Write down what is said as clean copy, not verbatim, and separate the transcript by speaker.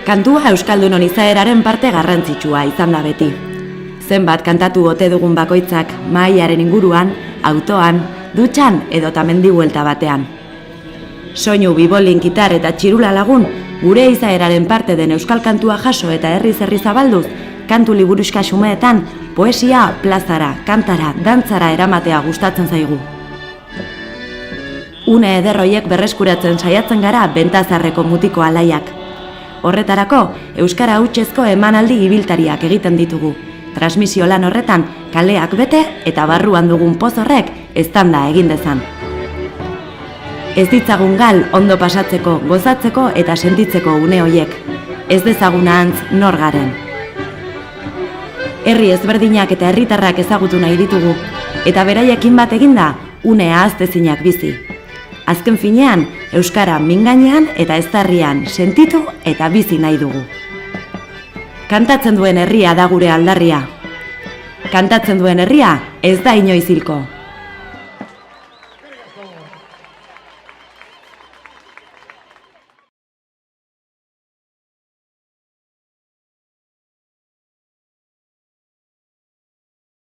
Speaker 1: Kantua euskaldunon izaeraren parte garrantzitsua izan da beti. Zenbat kantatu ote dugun bakoitzak mahaiaren inguruan, autoan, dutxan edota mendibuelta batean. Soinu, bibolin, gitar eta txirula lagun, gure izaeraren parte den euskal kantua jaso eta herriz herri zabalduz, kantu liburuxka xumeetan, poesia, plazara, kantara, dantzara eramatea gustatzen zaigu. Une ederroiek berreskuratzen saiatzen gara Bentazarreko mutiko alaiak. Horretarako, euskara hutsezko emanaldi ibiltariak egiten ditugu. Transmisio lan horretan, kaleak bete eta barruan dugun poz horrek eztanda egin dezan. Ez ditzagun gal ondo pasatzeko, gozatzeko eta sentitzeko une hoiek. Ez dezaguna antz nor garen. Herri ezberdinak eta herritarrak ezagutu nahi ditugu, eta beraiekin bat eginda, une ahaztezinak bizi. Azken finean, euskara mingainean eta eztarrian sentitu eta bizi nahi dugu. Kantatzen duen herria da gure aldarria. Kantatzen duen herria ez da inoiz hilko.